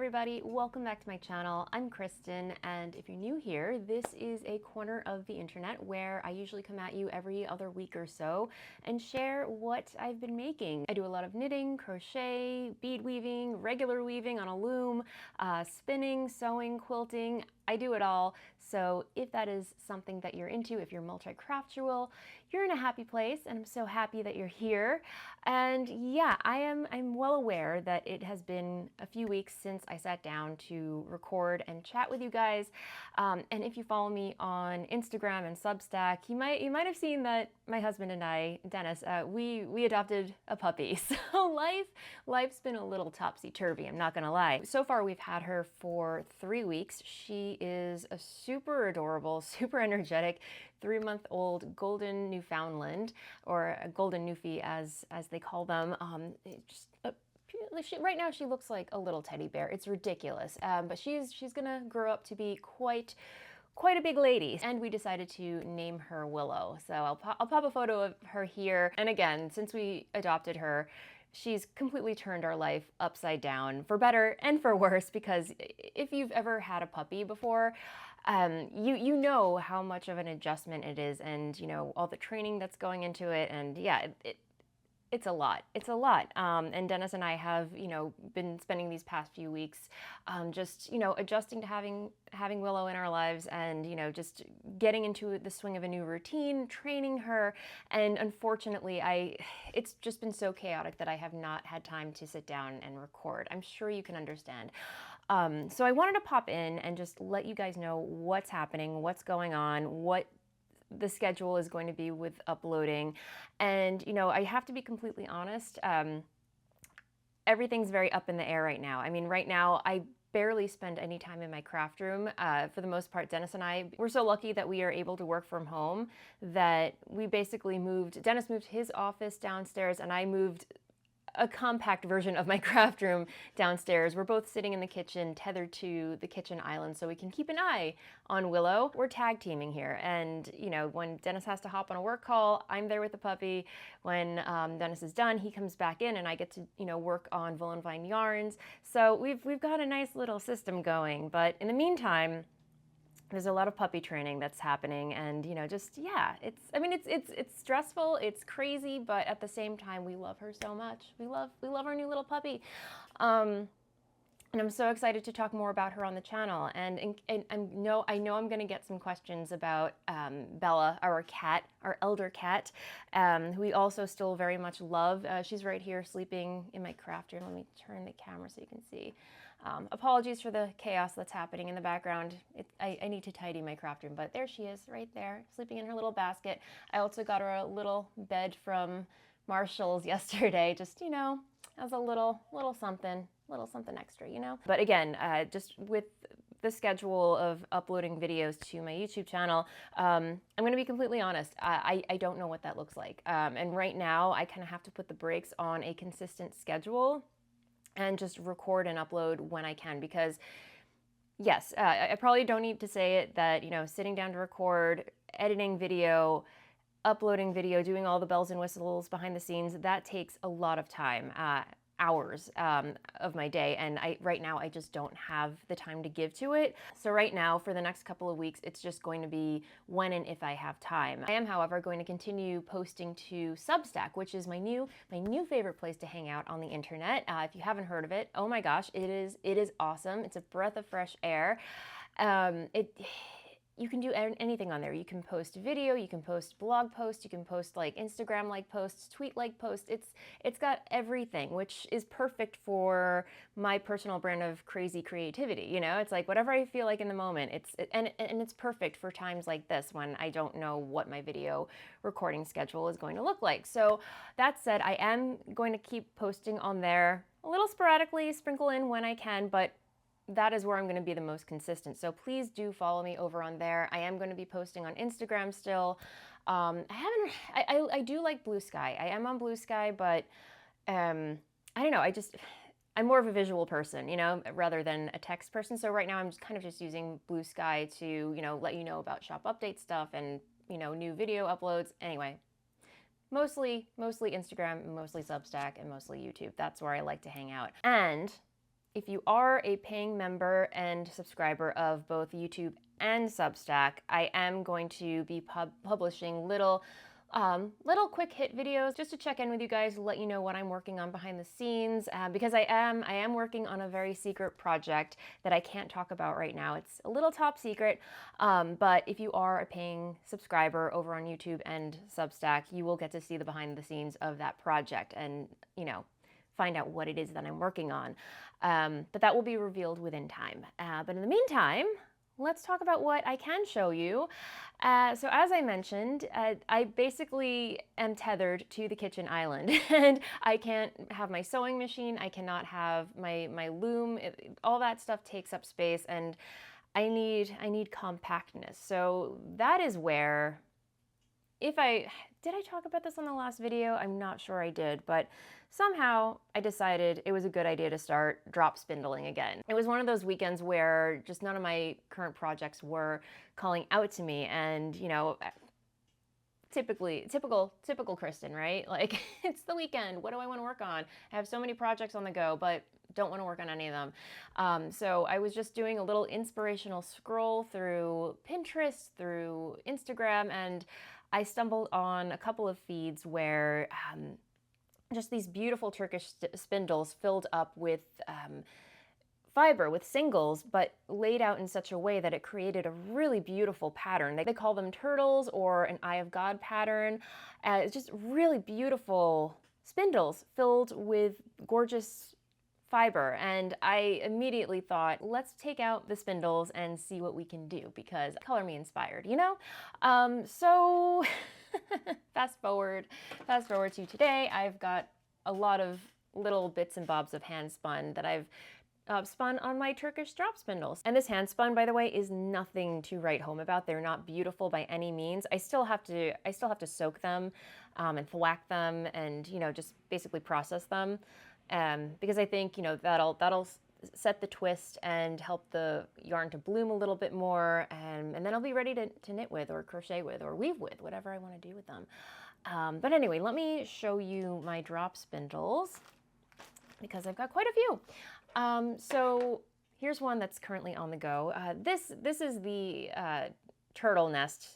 everybody, welcome back to my channel. I'm Kristen, and if you're new here, this is a corner of the internet where I usually come at you every other week or so and share what I've been making. I do a lot of knitting, crochet, bead weaving, regular weaving on a loom, spinning, sewing, quilting. I do it all. So if that is something that you're into, if you're multi-craftual, you're in a happy place, and I'm so happy that you're here. And yeah, I'm well aware that it has been a few weeks since I sat down to record and chat with you guys. And if you follow me on Instagram and Substack, you might have seen that my husband and I, Dennis, we adopted a puppy. So life's been a little topsy-turvy, I'm not gonna lie. So far we've had her for 3 weeks. She is a super adorable, super energetic 3-month-old golden Newfoundland, or a golden Newfie as they call them. Right now she looks like a little teddy bear. It's ridiculous, but she's gonna grow up to be quite a big lady, and we decided to name her Willow. So I'll pop a photo of her here. And again, since we adopted her, she's completely turned our life upside down, for better and for worse, because if you've ever had a puppy before, you know how much of an adjustment it is, and you know all the training that's going into it, and yeah, it's a lot. It's a lot. And Dennis and I have, been spending these past few weeks just, adjusting to having Willow in our lives, and, just getting into the swing of a new routine, training her. And unfortunately, it's just been so chaotic that I have not had time to sit down and record. I'm sure you can understand. So I wanted to pop in and just let you guys know what's happening, what's going on, what the schedule is going to be with uploading. And I have to be completely honest, everything's very up in the air right now. I mean, right now I barely spend any time in my craft room. For the most part, Dennis and I, we're so lucky that we are able to work from home that we basically Dennis moved his office downstairs, and I moved a compact version of my craft room downstairs. We're both sitting in the kitchen, tethered to the kitchen island, so we can keep an eye on Willow. We're tag teaming here, and when Dennis has to hop on a work call, I'm there with the puppy. When Dennis is done, he comes back in, and I get to work on Voolenvine yarns. So we've got a nice little system going. But in the meantime, there's a lot of puppy training that's happening, and it's stressful, it's crazy, but at the same time we love her so much. We love our new little puppy. And I'm so excited to talk more about her on the channel. And I know I'm going to get some questions about Bella, our cat, our elder cat, who we also still very much love. She's right here sleeping in my craft room. Let me turn the camera so you can see. Apologies for the chaos that's happening in the background. I need to tidy my craft room, but there she is right there, sleeping in her little basket. I also got her a little bed from Marshall's yesterday, just, as a little something extra, But again, just with the schedule of uploading videos to my YouTube channel, I'm going to be completely honest, I don't know what that looks like. And right now, I kind of have to put the brakes on a consistent schedule and just record and upload when I can, because yes, I probably don't need to say it that, sitting down to record, editing video, uploading video, doing all the bells and whistles behind the scenes, that takes a lot of time, hours of my day, and right now I just don't have the time to give to it. So right now, for the next couple of weeks, it's just going to be when and if I have time. I am, however, going to continue posting to Substack, which is my new favorite place to hang out on the internet. If you haven't heard of it, oh my gosh, it is awesome. It's a breath of fresh air. You can do anything on there. You can post video, you can post blog posts, you can post like Instagram-like posts, tweet-like posts. It's got everything, which is perfect for my personal brand of crazy creativity. It's like whatever I feel like in the moment. And it's perfect for times like this when I don't know what my video recording schedule is going to look like. So that said, I am going to keep posting on there a little sporadically, sprinkle in when I can, but that is where I'm going to be the most consistent. So please do follow me over on there. I am going to be posting on Instagram still. I do like Blue Sky. I am on Blue Sky, but I don't know. I'm more of a visual person, rather than a text person. So right now I'm just kind of using Blue Sky to, let you know about shop update stuff and, new video uploads. Anyway, mostly Instagram, mostly Substack, and mostly YouTube. That's where I like to hang out. And if you are a paying member and subscriber of both YouTube and Substack, I am going to be publishing little quick hit videos just to check in with you guys, let you know what I'm working on behind the scenes, because I am working on a very secret project that I can't talk about right now. It's a little top secret, but if you are a paying subscriber over on YouTube and Substack, you will get to see the behind the scenes of that project and, you know, find out what it is that I'm working on. But that will be revealed within time. But in the meantime, let's talk about what I can show you. So as I mentioned, I basically am tethered to the kitchen island and I can't have my sewing machine, I cannot have my loom, all that stuff takes up space and I need compactness. So that is where, did I talk about this on the last video? I'm not sure I did, but somehow I decided it was a good idea to start drop spindling again. It was one of those weekends where just none of my current projects were calling out to me, and you know, typical Kristen, right? Like, it's the weekend, what do I want to work on? I have so many projects on the go, but don't want to work on any of them. So I was just doing a little inspirational scroll through Pinterest, through Instagram, and I stumbled on a couple of feeds where just these beautiful Turkish spindles filled up with fiber, with singles, but laid out in such a way that it created a really beautiful pattern. They call them turtles or an Eye of God pattern. It's just really beautiful spindles filled with gorgeous fiber, and I immediately thought, let's take out the spindles and see what we can do, because color me inspired, you know? So fast forward to today. I've got a lot of little bits and bobs of hand spun that I've spun on my Turkish drop spindles. And this hand spun, by the way, is nothing to write home about. They're not beautiful by any means. I still have to soak them and thwack them and, you know, just basically process them. Because I think, you know, that'll set the twist and help the yarn to bloom a little bit more, and then I'll be ready to knit with or crochet with or weave with, whatever I want to do with them. But anyway, let me show you my drop spindles because I've got quite a few. So here's one that's currently on the go. This is the turtle nest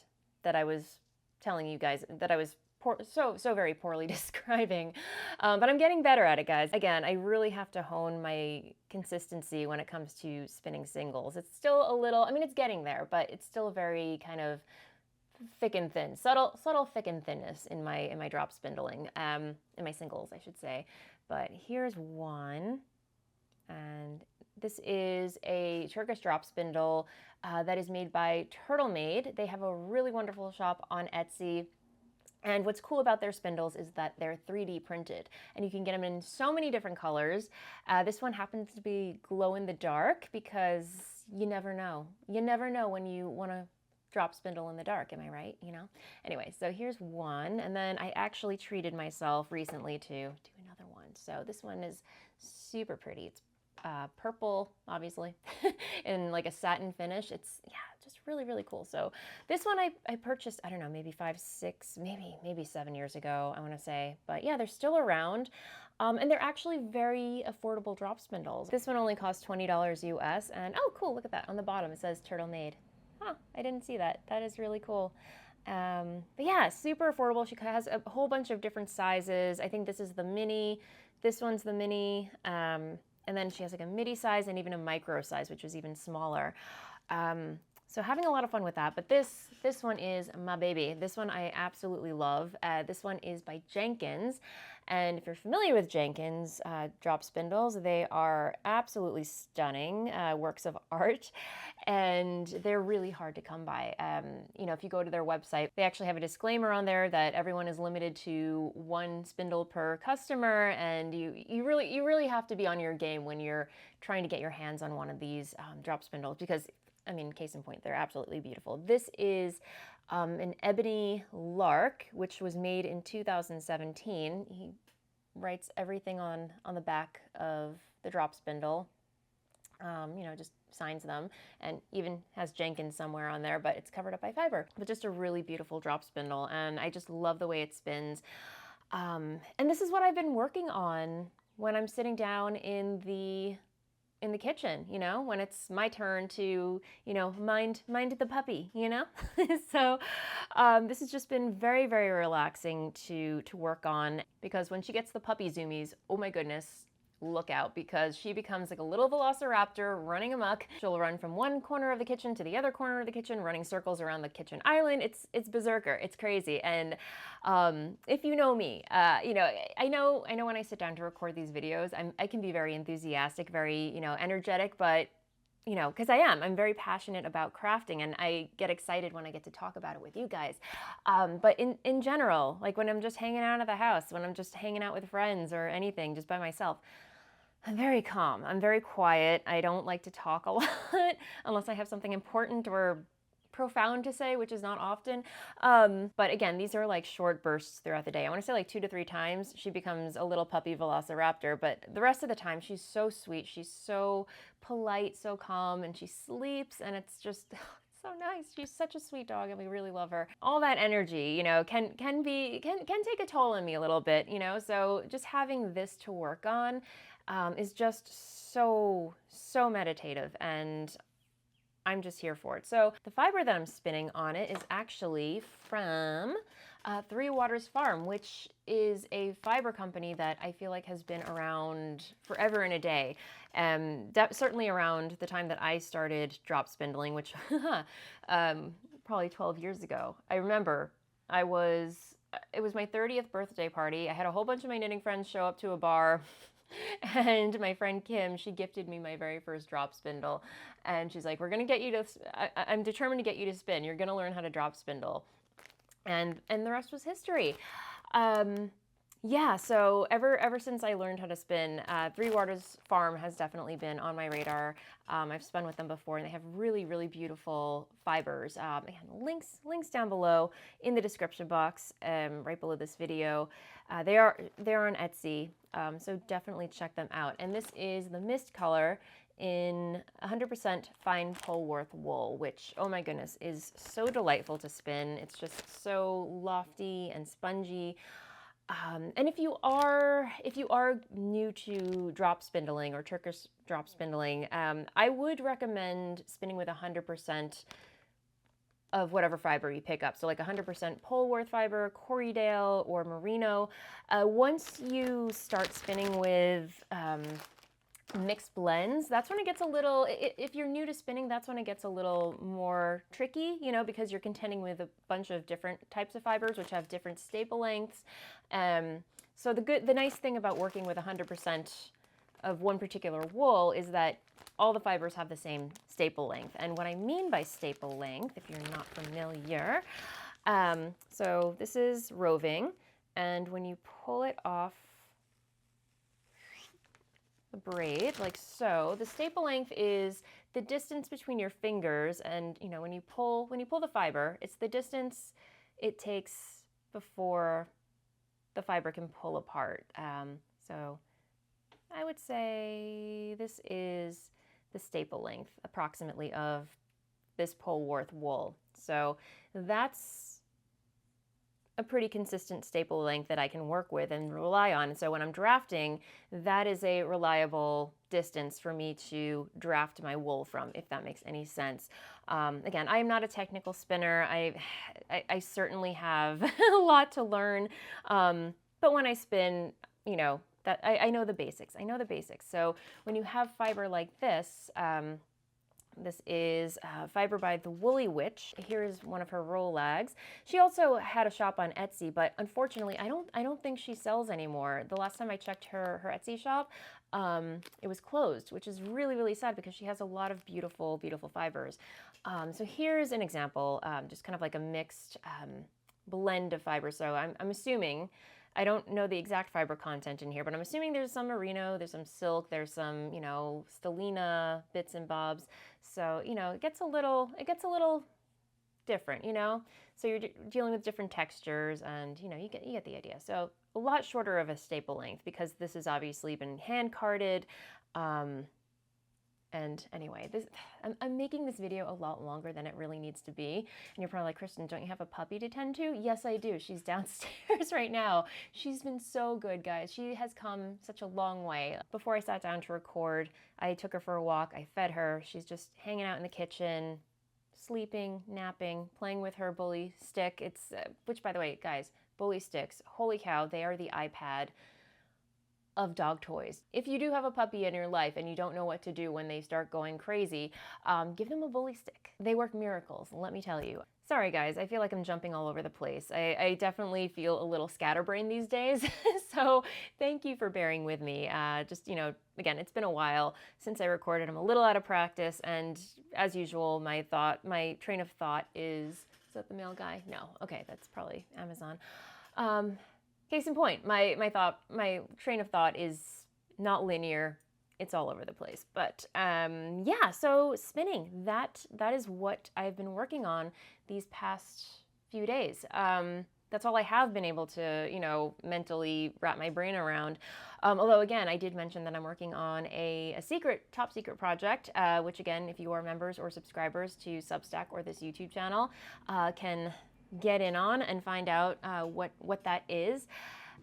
that I was telling you guys that I was so very poorly describing, but I'm getting better at it, guys. Again, I really have to hone my consistency when it comes to spinning singles. It's still a little, I mean, it's getting there, but it's still very kind of thick and thin, subtle thick and thinness in my drop spindling, in my singles, I should say. But here's one, and this is a Turkish drop spindle that is made by Turtle Made. They have a really wonderful shop on Etsy. And what's cool about their spindles is that they're 3D printed, and you can get them in so many different colors. This one happens to be glow in the dark because you never know. You never know when you want to drop spindle in the dark, am I right? You know? Anyway, so here's one, and then I actually treated myself recently to do another one. So this one is super pretty. It's purple, obviously, in like a satin finish. It's, yeah, just really, really cool. So this one I purchased, I don't know, maybe 5, 6, maybe 7 years ago, I want to say. But yeah, they're still around. And they're actually very affordable drop spindles. This one only costs $20 US. And oh, cool, look at that. On the bottom, it says Turtle Made. Huh, I didn't see that. That is really cool. But yeah, super affordable. She has a whole bunch of different sizes. I think this is the mini. This one's the mini. And then she has like a midi size and even a micro size, which is even smaller. So having a lot of fun with that. But this one is my baby. This one I absolutely love. This one is by Jenkins. And if you're familiar with Jenkins drop spindles, they are absolutely stunning works of art. And they're really hard to come by. You know, if you go to their website, they actually have a disclaimer on there that everyone is limited to 1 spindle per customer. And you really have to be on your game when you're trying to get your hands on one of these drop spindles, because I mean, case in point, they're absolutely beautiful. This is an ebony lark, which was made in 2017. He writes everything on the back of the drop spindle. You know, just signs them, and even has Jenkins somewhere on there, but it's covered up by fiber. But just a really beautiful drop spindle, and I just love the way it spins. And this is what I've been working on when I'm sitting down in the in the kitchen, you know, when it's my turn to, you know, mind the puppy, you know. So this has just been very, very relaxing to work on, because when she gets the puppy zoomies, oh my goodness, look out, because she becomes like a little velociraptor running amok. She'll run from one corner of the kitchen to the other corner of the kitchen, running circles around the kitchen island. It's berserker. It's crazy. And if you know me, you know, I know when I sit down to record these videos, I can be very enthusiastic, very, you know, energetic, but you know, because I'm very passionate about crafting, and I get excited when I get to talk about it with you guys. But in general, like when I'm just hanging out at the house, when I'm just hanging out with friends or anything, just by myself, I'm very calm. I'm very quiet. I don't like to talk a lot unless I have something important or profound to say, which is not often. But again, these are like short bursts throughout the day. I want to say like 2 to 3 times she becomes a little puppy velociraptor, but the rest of the time she's so sweet. She's so polite, so calm, and she sleeps, and it's just so nice. She's such a sweet dog, and we really love her. All that energy, you know, can take a toll on me a little bit, you know. So just having this to work on is just so meditative, and I'm just here for it. So the fiber that I'm spinning on it is actually from Three Waters Farm, which is a fiber company that I feel like has been around forever and a day. Certainly around the time that I started drop spindling, which probably 12 years ago. I remember it was my 30th birthday party. I had a whole bunch of my knitting friends show up to a bar. And my friend Kim, she gifted me my very first drop spindle. And she's like, we're going to get you to, I'm determined to get you to spin. You're going to learn how to drop spindle. And the rest was history. Yeah, so ever since I learned how to spin, Three Waters Farm has definitely been on my radar. I've spun with them before, and they have really, really beautiful fibers. Again, links down below in the description box, right below this video. They're on Etsy, so definitely check them out. And this is the mist color in 100% fine Polwarth wool, which, oh my goodness, is so delightful to spin. It's just so lofty and spongy. And if you are new to drop spindling or Turkish drop spindling, I would recommend spinning with 100% of whatever fiber you pick up. So like 100% Polwarth fiber, Corriedale, or Merino. Once you start spinning with mixed blends, that's when it gets a little, if you're new to spinning, that's when it gets a little more tricky, you know, because you're contending with a bunch of different types of fibers which have different staple lengths. So the nice thing about working with 100% of one particular wool is that all the fibers have the same staple length. And what I mean by staple length, if you're not familiar, so this is roving, and when you pull it off the braid like so, the staple length is the distance between your fingers, and you know, when you pull the fiber, it's the distance it takes before the fiber can pull apart. So I would say this is the staple length approximately of this Polwarth wool. So that's a pretty consistent staple length that I can work with and rely on. So when I'm drafting, that is a reliable distance for me to draft my wool from, if that makes any sense. Again, I am not a technical spinner. I certainly have a lot to learn, but when I spin, you know, that I know the basics. I know the basics. So when you have fiber like this, this is fiber by the Woolly Witch. Here's one of her roll lags. She also had a shop on Etsy, but unfortunately, I don't think she sells anymore. The last time I checked her Etsy shop, it was closed, which is really, really sad because she has a lot of beautiful, beautiful fibers. So here's an example, just kind of like a mixed blend of fibers. So I'm assuming, I don't know the exact fiber content in here, but I'm assuming there's some merino, there's some silk, there's some, you know, stellina bits and bobs. So, you know, it gets a little different, you know? So you're dealing with different textures, and, you know, you get the idea. So a lot shorter of a staple length because this has obviously been hand carded. And anyway, I'm making this video a lot longer than it really needs to be. And you're probably like, Kristen, don't you have a puppy to tend to? Yes, I do. She's downstairs right now. She's been so good, guys. She has come such a long way. Before I sat down to record, I took her for a walk. I fed her. She's just hanging out in the kitchen, sleeping, napping, playing with her bully stick. It's, which by the way, guys, bully sticks, holy cow, they are the iPad of dog toys. If you do have a puppy in your life and you don't know what to do when they start going crazy, give them a bully stick. They work miracles, let me tell you. Sorry guys, I feel like I'm jumping all over the place. I definitely feel a little scatterbrained these days, so thank you for bearing with me. Just, you know, again, it's been a while since I recorded. I'm a little out of practice, and as usual, my train of thought is that the mail guy? No, okay, that's probably Amazon. Case in point, my train of thought is not linear. It's all over the place. But yeah, so spinning, that is what I've been working on these past few days. That's all I have been able to, you know, mentally wrap my brain around. Although again, I did mention that I'm working on a top secret project, which again, if you are members or subscribers to Substack or this YouTube channel, can get in on and find out what that is.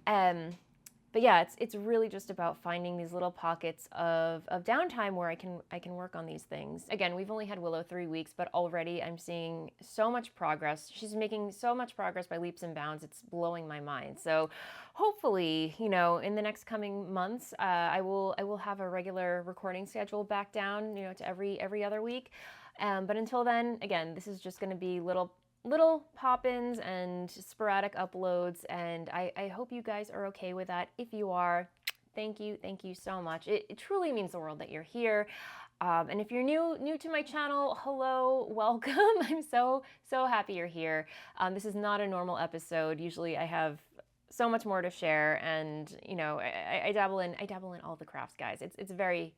But yeah, it's really just about finding these little pockets of downtime where I can work on these things. Again, we've only had Willow 3 weeks, but already I'm seeing so much progress. She's making so much progress by leaps and bounds. It's blowing my mind. So hopefully, you know, in the next coming months, I will have a regular recording schedule back down, you know, to every other week. But until then, again, this is just going to be little pop-ins and sporadic uploads, and I hope you guys are okay with that. If you are, thank you so much. It truly means the world that you're here. And if you're new to my channel, hello, welcome. I'm so happy you're here. This is not a normal episode. Usually I have so much more to share, and you know, I dabble in all the crafts, guys. It's very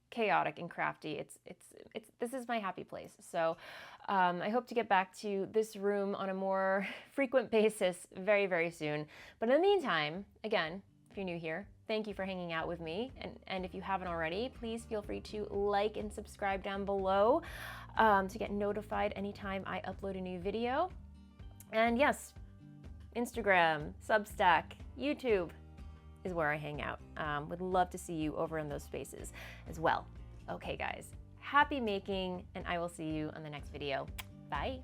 chaotic and crafty. This is my happy place. So I hope to get back to this room on a more frequent basis very soon. But in the meantime, again, if you're new here, thank you for hanging out with me. And if you haven't already, please feel free to like and subscribe down below to get notified anytime I upload a new video. And yes, Instagram, Substack, YouTube is where I hang out. Would love to see you over in those spaces as well. Okay guys, happy making, and I will see you on the next video. Bye.